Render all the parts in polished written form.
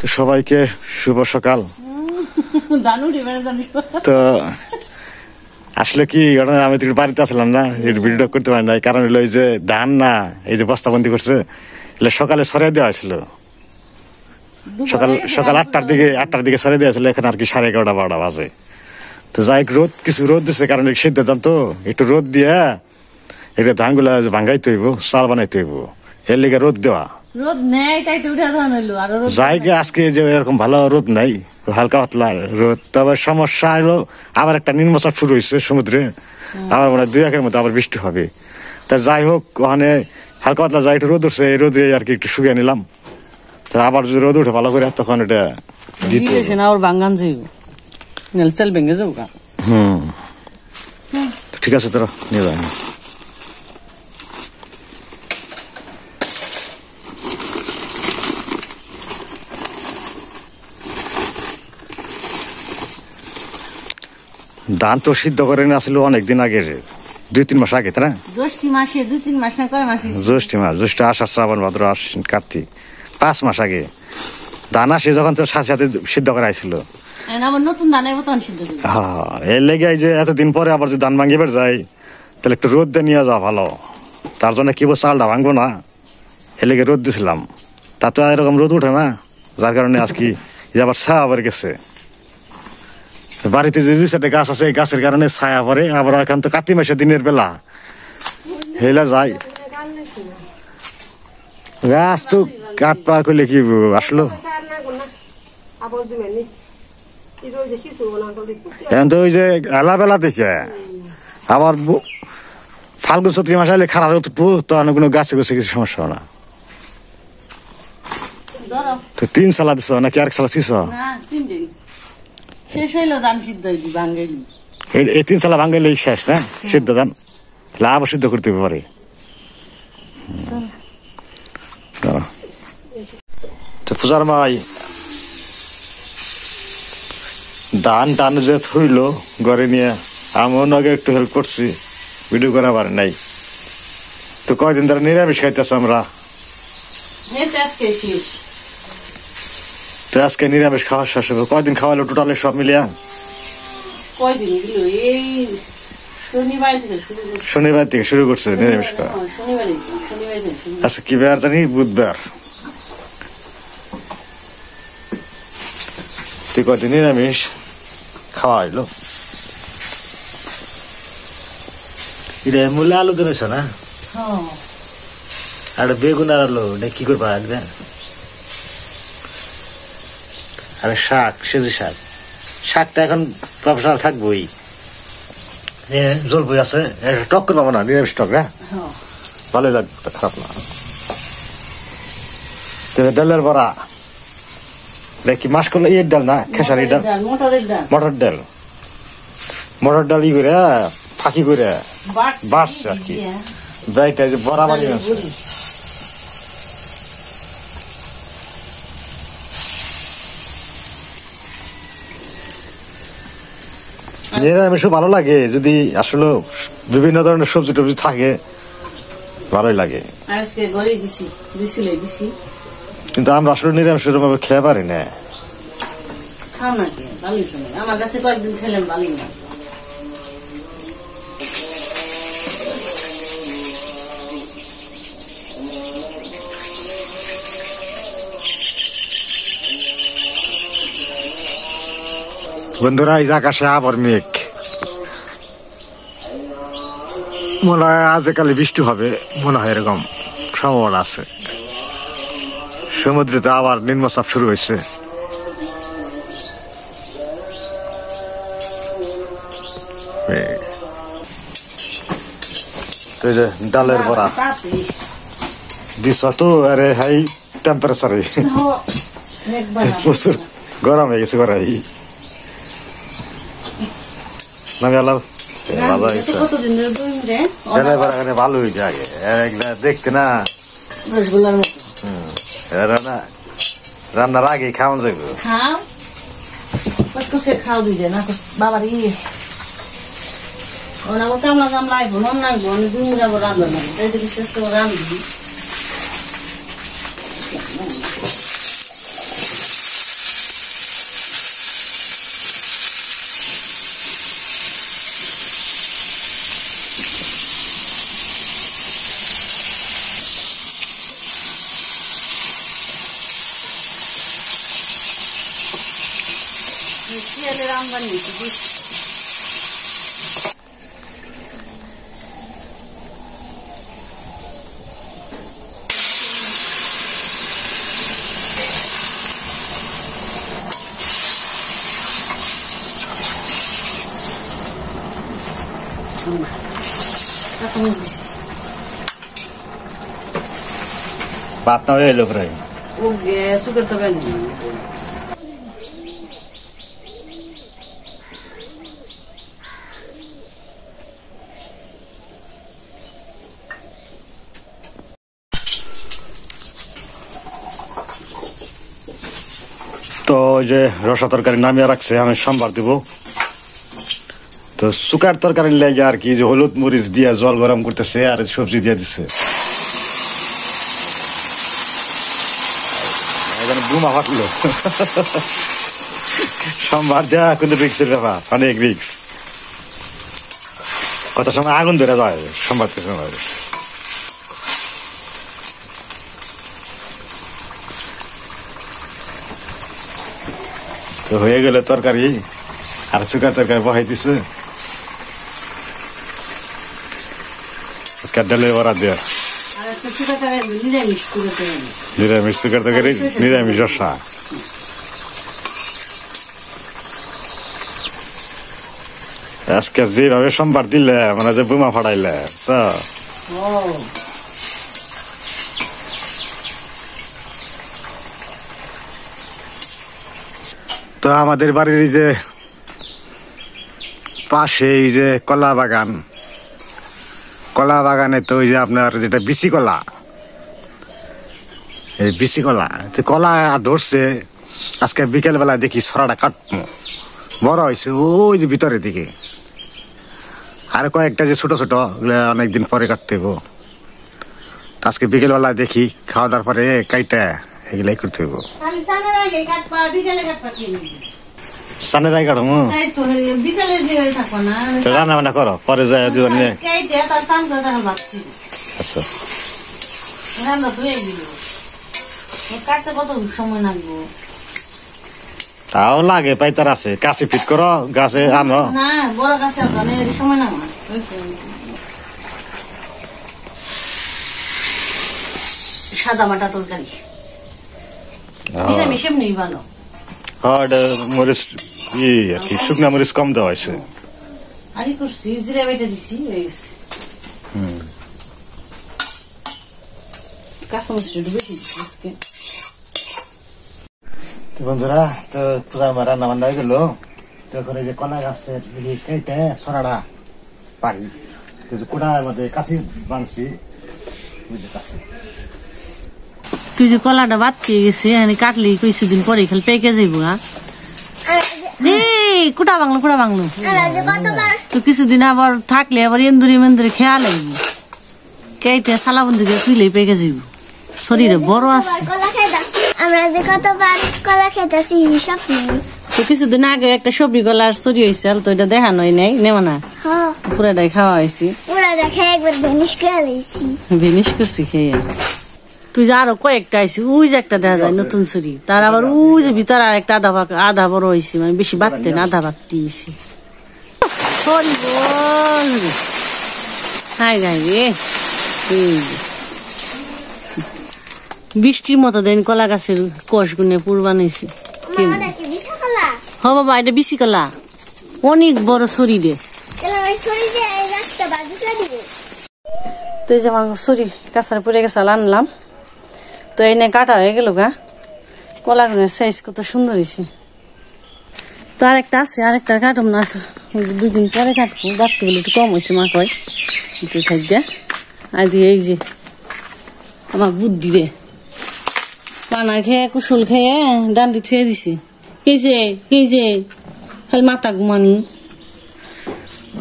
তো সবাইকে শুভ সকাল। তো আসলে কি আমি তো বাড়িতে আসলাম না, ভিডিও করতে পারি না, কারণ হলো এই যে ধান না, এই যে বস্তাবন্দি করছে, সকালে সরিয়ে দেওয়া হয়েছিল, সকাল 8টার দিকে সরিয়ে দেওয়া হয়েছিল, এখানে আর কি 11:30 12টা বাজে। তো যাই কিছু রোদ দিচ্ছে, কারণ সিদ্ধ ধান তো একটু রোদ দিয়ে এটা ধানগুলা ভাঙ্গাইতে হইব, চাল বানাইতে হইব, এর লিগে রোদ দেওয়া। জায়গা আজকে যে এরকম ভালো রোদ নাই, হালকা পাতলা রোদ। তবে সমস্যা হলো আবার একটা নিম্নচাপ শুরু হয়েছে সমুদ্রে, আবার মনে হয় 2-1 মধ্যে আবার বৃষ্টি হবে। তা যাই হোক, ওখানে হালকা পাতলা যাই একটু রোদ উঠছে, এই রোদে আর কি একটু শুকিয়ে নিলাম। তা আবার যদি রোদ উঠে ভালো করে তখন এটা ঠিক আছে, তোরা নিয়ে যাই। ধান তো সিদ্ধ করে আসলে অনেকদিন আগে, 2-3 মাস আগে, তাই না? জ্যৈষ্ঠ মাস, জ্যৈষ্ঠ, আষাঢ়, শ্রাবণ, ভাদ্র, আশ্বিন, কার্তিক, 5 মাস আগে ধান আসে যখন, তো সাথে সাথে সিদ্ধ করা হয়েছিল। এর লেগে যে এতদিন পরে আবার যদি ধান ভাঙিয়ে বের যায়, তাহলে একটু রোদ দিয়ে নিয়ে যাওয়া ভালো। তার জন্য কি চালটা ভাঙবো না, এর লেগে রোদ দিছিলাম। তা তো এরকম রোদ উঠে না, যার কারণে আজকে আবার ছায়া আবার গেছে। বাড়িতে যে 2-4টা গাছ আছে, এই গাছের কারণে ছায়া পরে। আবার এখন তো কার্তিক মাসের দিনের বেলা হেলা যায়, গাছ তো কাঠ পার করলে কি আসলো। এখন তো ওই যে এলা বেলা দেখে আবার ফাল্গুন চৈত্র মাসে এলে খারাপ উঠবো, তো কোনো গাছে গোছে কিছু সমস্যা না। তো 3 সালা দিছ নাকি আর সালা ছিস? এই 3 সালা ভাঙ্গাইলে শেষ না সিদ্ধ ধান, লাভ সিদ্ধ করতে পারে। তো পূজার মাই ধান যে থইল ঘরে নিয়ে, আমিও আগে একটু হেল্প করছি, ভিডিও করা পারে নাই। তো কয়দিন ধরে নিরামিষ খাইতেছে আমরা, তো আজকে নিরামিষ খাওয়া শেষ হবে। কয়দিন খাওয়ালো টোটালে সব মিলিয়া? শনিবার থেকে শুরু করছে নিরামিষ খাওয়া। আচ্ছা, কি বার জানি? বুধবার। তুই কয়দিন নিরামিষ খাওয়া হইলো? এটা মূলে আলু দিনেছ না, আর বেগুন আর আলু কি করবা আসবে? আরে শাক, সেজি শাকটা এখন প্রফেশনাল থাকবোই, জল বই আছে, টক করবো না, নিরামিষ টক না, ভালোই লাগবে, খারাপ না। ডালের বড়া কি মাস করলে ইয়ের ডাল না, খেসারি ডাল, মটর ডাল ই করে ফাঁকি করে বাড়ছে আর কি, ব্যাগটা যে বড়া বানিয়ে আছে। নিরামিষও ভালো লাগে যদি আসলে বিভিন্ন ধরনের সবজি টবজি থাকে, ভালোই লাগে। কিন্তু আমরা আসলে নিরামিষ ভাবে খেয়ে পারি না। বন্ধুরা, এই আকাশে আবার মেঘ, মনে হয় আজকালে বৃষ্টি হবে, মনে হয় এরকম সম্ভাবনা আছে। সমুদ্রে তো আবার নিম্নচাপ শুরু হয়েছে। ডালের বড়া দিস তো, আরে হাই টেম্পারেচারে প্রচুর গরম হয়ে গেছে করাই। ভালো হয়েছে আগে দেখতে না, রান্নার আগে খাওয়া যাবে। তেলের আমদানি বেশি। কাঁচামরিচ দিছি ভাত না হয়ে এলো প্রায় ও সুগার তো বেন তো ওই যে রসা তরকারি নামিয়ে রাখছে আমি সোমবার দিব তো শুকার তরকারির লেগে আর কি যে হলুদ মরিচ দিয়ে জল গরম করতেছে আর সবজি দিয়ে দিছে এখানে বুমা ফাটলো সোমবার দেওয়া কিন্তু রিক্সের ব্যাপার অনেক রিক্স কত সময় আগুন ধরে যায় সোমবার থেকে সময় তো হয়ে গেল তরকারি আর শুকার তরকারি বহাই দিছে আজকে ডালে বড়া দেওয়া নিরামিষ শুকার তরকারি নিরামিষ রসা আজকে যেভাবে সোমবার দিলে মানে যে বোমা ফাটাইলে তো আমাদের বাড়ির এই যে পাশে এই যে কলা বাগানে তো ওই যে আপনার যেটা বিচি কলা এই বিচি কলা তো কলা ধরছে আজকে বিকেল বেলা দেখি ছড়াটা কাটবো বড় হয়েছে ওই যে ভিতরের দিকে আর কয়েকটা যে ছোট ছোট অনেকদিন পরে কাটতে হইব আজকে বিকেল বেলা দেখি খাওয়া দাওয়ার পরে কাইটা এগুলাই করতে হইব সানের আগে কাটবো রান্না বান্না করো পরে যায় আচ্ছা কাটতে কত সময় লাগবে তাও লাগে পাইতার আছে কাছে ফিট করো গাছে আনো না বড় গাছে সময় না সাদা বাটা তরকারি নিরামিষ এমনি ভালো মরিচ আর কি শুকনা মরিচ কম দেওয়া হয়েছে আরে করছি জিরা বেটে দিছি কাঁচামরিচ বেশি দিচ্ছি তো বন্ধুরা তো পূজা রান্না বান্না হয়ে গেল তখন এই যে কলা গাছের কেটে সরাটা পারি কোটার মধ্যে কাশি বানছি বুঝতে পারছি তুই যে কলাটা বাচ্চে গেছে কাটলি কিছুদিন পরে খালি পেকে যাইব কুটা বাংলো তো কিছুদিন আবার থাকলে আবার এন্দুরি খেয়া লাগবে কেটে সালা বন্ধু তুইলে পেকে যাইব শরীরে বড় আছে আমরা যে কতবার কলা খেতেছি হিসাব নেই তো কিছুদিন আগে একটা সবজি কলার চুরি হয়েছে তো এটা দেখানো নাই নেওয়া না পুরাটাই খাওয়া হয়েছে পুরাটা খেয়ে একবার ভেনিশ করে লইছি ভেনিশ করছি খেয়ে তুই যে আরো কয়েকটা আইসি ওই যে একটা দেখা যায় নতুন চুরি তার আবার ওই যে ভিতরে আর একটা আধা বড় হয়েছে মানে বেশি বাড়তে না আধা বাড়তে দিয়েছি সরি বল হাই গাই রে বৃষ্টির মতো দেন কলা গাছের কষ গুনে পুরবানিয়েছে হ বাবা এটা বিচি কলা অনেক বড় শরীরে তো এই যে আমার শরীর কাঁচার পরে গেছে আনলাম তো এই নিয়ে কাটা হয়ে গেল গা কলা গুনের সাইজ কত সুন্দর হয়েছে তো আরেকটা আছে আরেকটা কাটুম না 2 দিন পরে কাটবো ডাক্তার বলে একটু কম হয়েছে মা কয় একটু থাকবে আর এই যে আমার বুদ্ধি রে পানা খেয়ে কুশল খেয়ে ডান্ডি ছেড়ে দিছি কেছে খালি মাথা ঘুমানি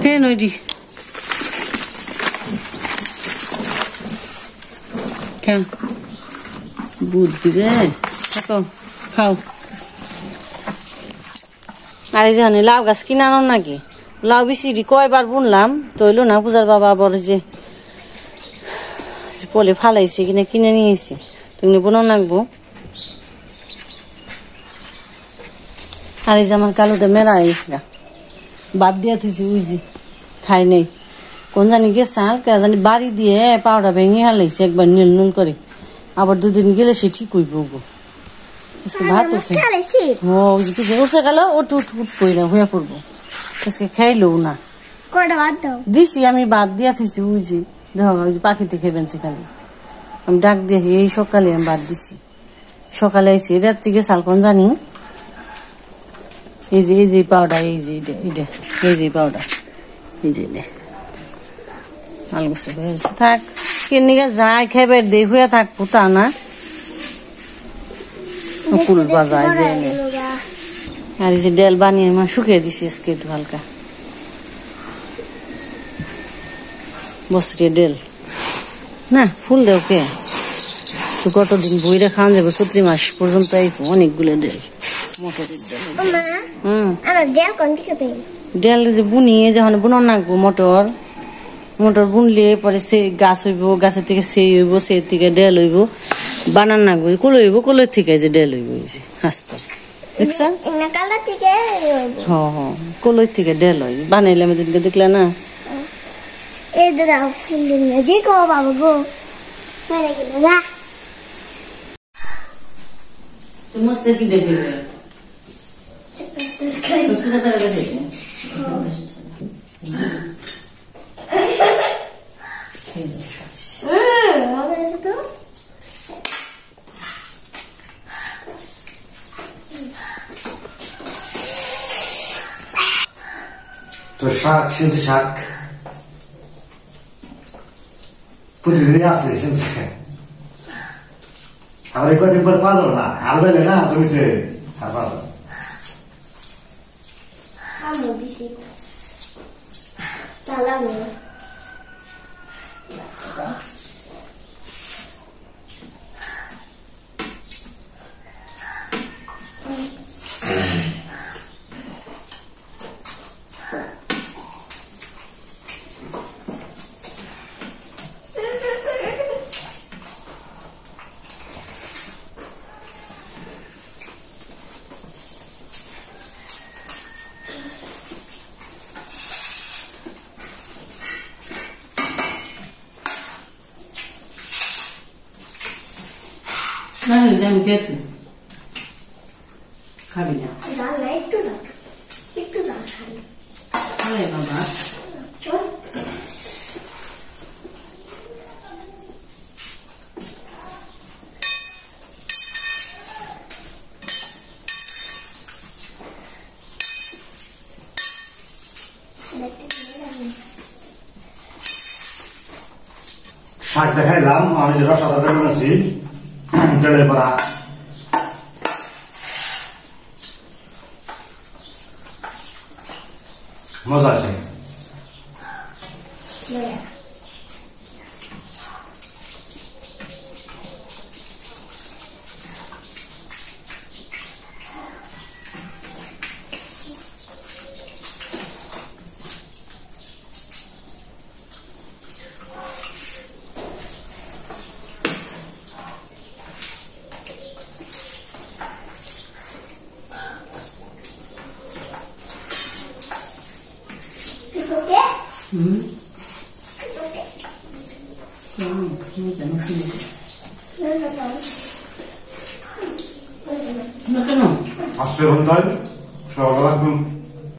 খেয়ে নইডি বুদ্ধি রে থাকো খাও আর এই জানি লাউ গাছ কিনে আনো নাকি লাউ বিচিরি কয়বার বুনলাম তো হইলো না পূজার বাবা আবার যে পলে ফালাইছে কিনা কিনে নিয়েছি তুমি বোনো নাকবো আর এই যে আমার কালোটা মেলা হয়েছে গা, বাদ দিয়া থুইছি উইজি খাই নেই, কোন জানি গেছে হালকা জানি বাড়ি দিয়ে পাউডা ভেঙে হালাইছে একবার নীল নুল করে, আবার দুদিন গেলে সে ঠিক হইব গো। আজকে ভাত উঠে উঠে গেল উঠ উঠ উঠ কইরা হইয়া পড়বো, আজকে খাইলো না। দিছি আমি বাদ দিয়া থুইছি উইজি, দেখো ওই যে পাখিতে খেবেনছি খালি, আমি ডাক দিয়ে এই সকালে আমি বাদ দিছি, সকালে আইসি রাত্রি গেছে কোন জানি, এই যে পাউডার, এই যে এটা এই যে পাউডার, এই যে আলগোছে থাক কেনিকে যায় খাইবার দেই হইয়া থাকবো তা না, ফুল বাজায় যে আর এই যে ডেল বানিয়ে মা শুকিয়ে দিছি আজকে একটু হালকা, বছরে ডেল না ফুল দেও কে তো কতদিন বইরা খাওয়া যাবে, চৈত্র মাস পর্যন্ত অনেকগুলো ডেল, মটরের ডেল। ডেল যে বুনিয়ে যখন বুনন নাগবো মটর, মোটর বুনলে পরে সে গাছ হইব, গাছের থেকে সেই হইব, সেই থেকে ডেল হইব, বানান নাগবো কলই হইব, কলই থেকে যে ডেল হইব, এই যে হাসতে দেখছা কলই থেকে ডেল হইব, বানাইলে আমি দিনকে দেখলে না। কি দেখে তো শাক শুনছি, শাক প্রতিদিনই আসে শুনছি, আবার কয়েকদিন পরে পাওয়া যাবে না, হাল বাইলে না জমিতে আর পাওয়া যাবে। খাবি না বাবা, শাক দেখাইলাম, আমি যে রসা তরকারি বানাচ্ছি তেলের পরা, মজা আছে। কেন আসতে ঘন্টায় সকাল